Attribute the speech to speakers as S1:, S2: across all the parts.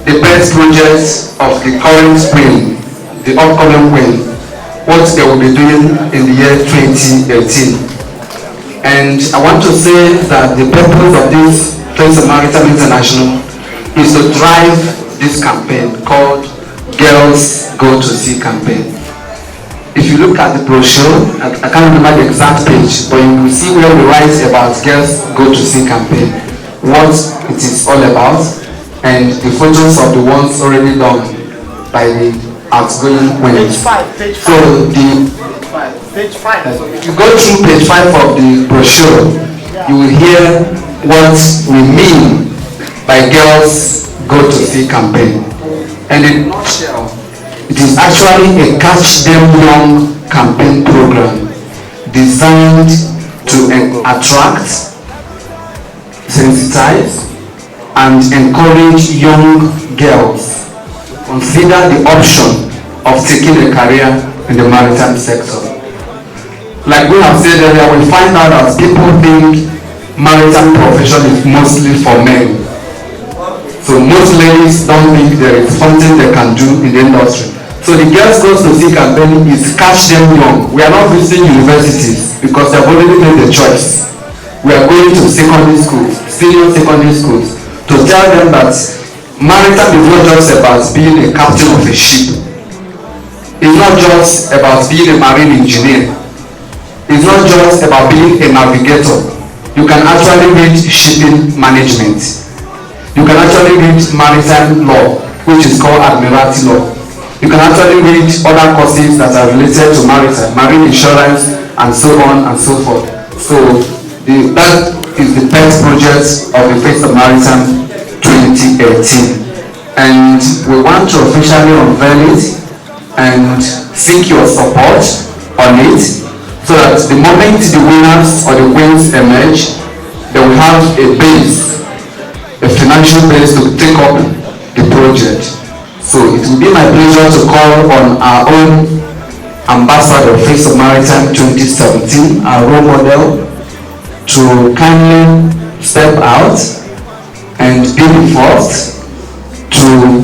S1: the best projects of the current spring, the upcoming spring, what they will be doing in the year 2018. And I want to say that the purpose of this Friends of Maritime International is to drive this campaign called Girls Go to Sea campaign. If you look at the brochure, I can't remember the exact page, but you will see where we write about Girls Go to Sea campaign, what it is all about, and the photos of the ones already done by the outgoing women.
S2: Page 5.
S1: So
S2: Page 5.
S1: if you go through page 5 of the brochure, you will hear what we mean by Girls Go to Sea campaign. And in a nutshell, it is actually a Catch Them Young campaign program designed to attract, sensitize, and encourage young girls to consider the option of taking a career in the maritime sector. Like we have said earlier, we find out that people think maritime profession is mostly for men. So most ladies don't think there is something they can do in the industry. So the Girls Go to Sea campaign is Catch Them Young. We are not visiting universities because they have already made the choice. We are going to secondary schools, senior secondary schools, to tell them that maritime is not just about being a captain of a ship. It's not just about being a marine engineer. It's not just about being a navigator. You can actually read shipping management. You can actually read maritime law, which is called admiralty law. You can actually read other courses that are related to maritime, marine insurance, and so on and so forth. So that is the best project of the Face of Maritime 2018. And we want to officially unveil it and seek your support on it, so that the moment the winners or the wins emerge, they will have a base, a financial base to take up the project. So it will be my pleasure to call on our own ambassador of Face of Maritime 2017, our role model, to kindly step out and be the first to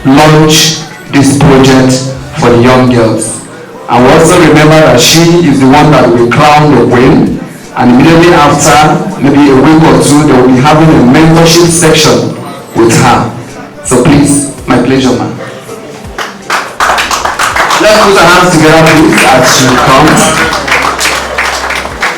S1: launch this project for the young girls. And we also remember that she is the one that will crown the win, and immediately after, maybe a week or two, they will be having a mentorship section with her. So please, my pleasure, ma'am. Let's put our hands together, please, as she comes.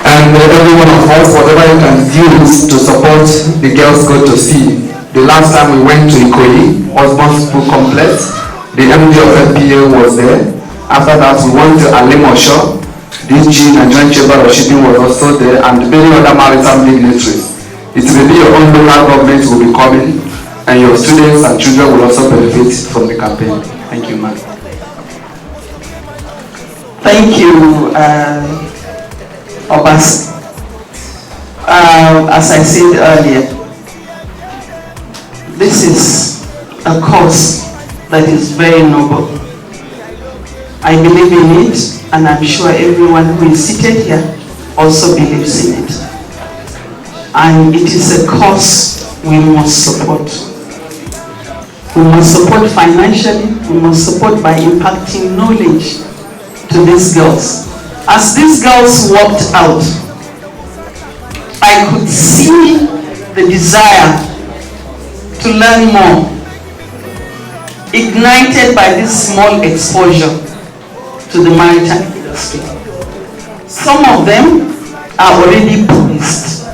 S1: And every one of us, whatever you can use to support the Girls Go to Sea. The last time we went to Ikoyi, Osborne School Complex, the MD of FPA was there. After that, we went to Alimosho. DG and Joint Chamber of Shipping was also there, and many other maritime dignitaries. It may be your own local government will be coming, and your students and children will also benefit from the campaign. Thank you, ma'am.
S3: Thank you, Obas. As I said earlier, this is a cause that is very noble. I believe in it, and I'm sure everyone who is seated here also believes in it. And it is a cause we must support. We must support financially, we must support by impacting knowledge to these girls. As these girls walked out, I could see the desire to learn more, ignited by this small exposure to the maritime industry. Some of them are already poised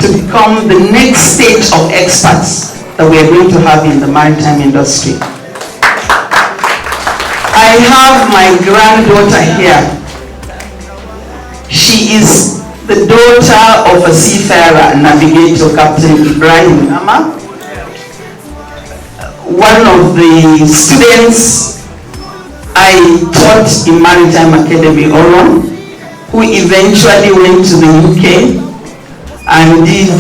S3: to become the next stage of experts that we are going to have in the maritime industry. I have my granddaughter here. She is the daughter of a seafarer, navigator, Captain Ibrahim Nama. One of the students I taught in Maritime Academy, Oron, who eventually went to the UK and did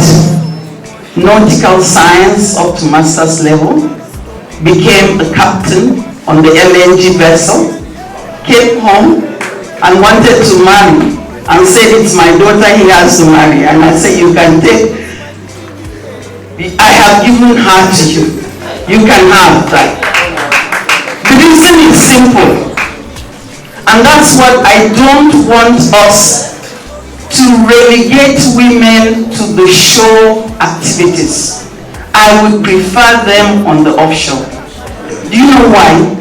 S3: nautical science up to master's level, became a captain on the LNG vessel, came home and wanted to marry, and said, it's my daughter he has to marry. And I said, you can take, I have given her to you. you can have that. The reason is simple. And that's what I don't want us to relegate women to the show activities. I would prefer them on the offshore. Do you know why?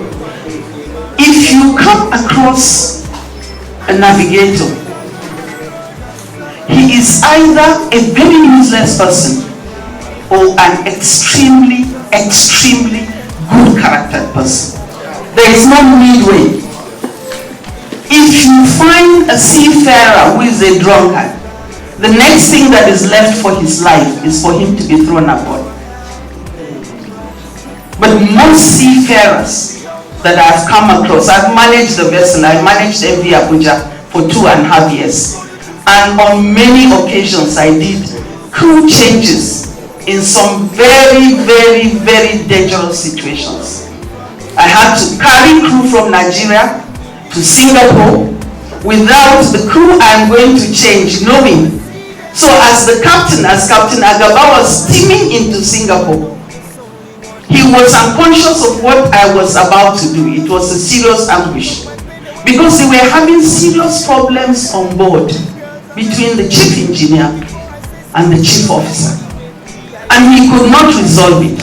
S3: If you come across a navigator, he is either a very useless person or an extremely, extremely good character person. There is no midway. If you find a seafarer who is a drunkard, the next thing that is left for his life is for him to be thrown aboard. But most seafarers that I've come across, I've managed the vessel, I managed MV Abuja for 2.5 years. And on many occasions I did crew changes in some very, very, very dangerous situations. I had to carry crew from Nigeria to Singapore without the crew I'm going to change knowing. So as the captain, as Captain Agaba was steaming into Singapore, he was unconscious of what I was about to do. It was a serious ambush because they were having serious problems on board between the chief engineer and the chief officer, and he could not resolve it.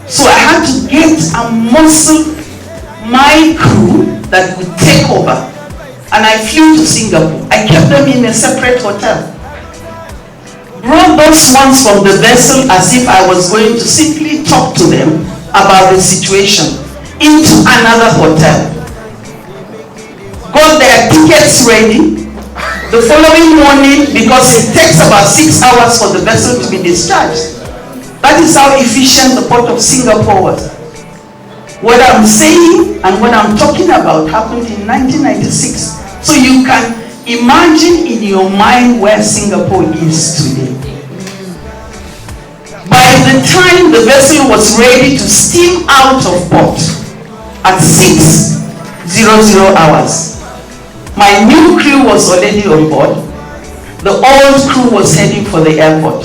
S3: So I had to get and muscle my crew that would take over, and I flew to Singapore. I kept them in a separate hotel, brought those ones from the vessel as if I was going to simply talk to them about the situation into another hotel, got their tickets ready. The following morning, because it takes about 6 hours for the vessel to be discharged, that is how efficient the port of Singapore was. What I'm saying and what I'm talking about happened in 1996. So you can imagine in your mind where Singapore is today. By the time the vessel was ready to steam out of port at 6:00 hours, my new crew was already on board. The old crew was heading for the airport,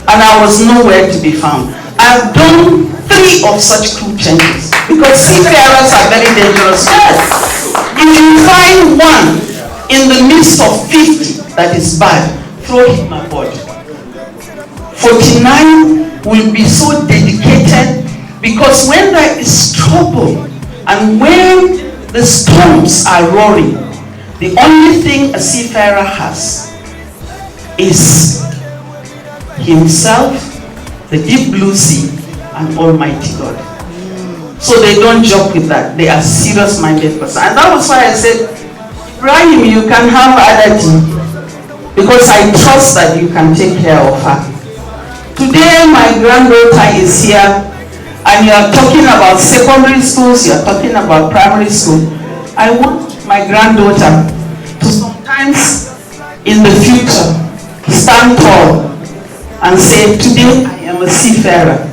S3: and I was nowhere to be found. I've done 3 of such crew changes because seafarers are very dangerous. If you find one in the midst of 50 that is bad, throw him aboard. 49 will be so dedicated, because when there is trouble and when the storms are roaring, the only thing a seafarer has is himself, the deep blue sea, and Almighty God. So they don't joke with that. They are serious-minded person. And that was why I said, Rahim, you can have Adati, because I trust that you can take care of her. Today, my granddaughter is here, and you are talking about secondary schools, you are talking about primary school. I want my granddaughter to sometimes, in the future, stand tall and say, today I am a seafarer.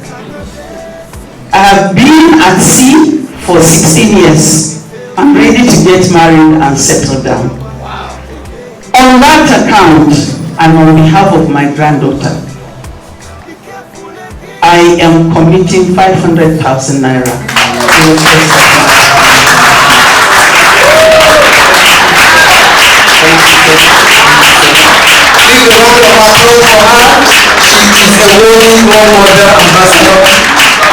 S3: I have been at sea for 16 years. I'm ready to get married and settle down. On that account, and on behalf of my granddaughter, I am committing 500,000 naira.
S1: Please, a round of applause for her. She is a willing role model ambassador,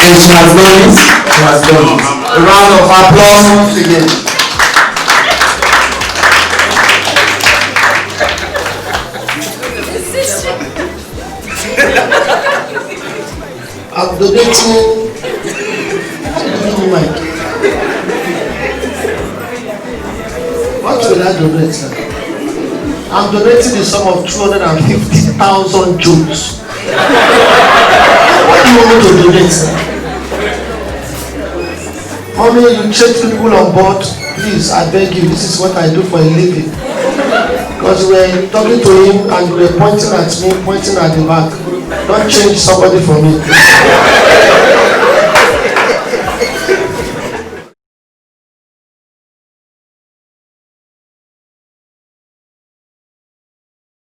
S1: and she has done it. She has done it. A round of applause once again.
S2: I'm donating. What will I donate, sir? I'm donating the sum of 250,000 joules. What do you want me to donate, sir? Mommy, you take people on board. Please, I beg you, this is what I do for a living. Because you were talking to him and you were pointing at me, pointing at the back. Don't change somebody for me.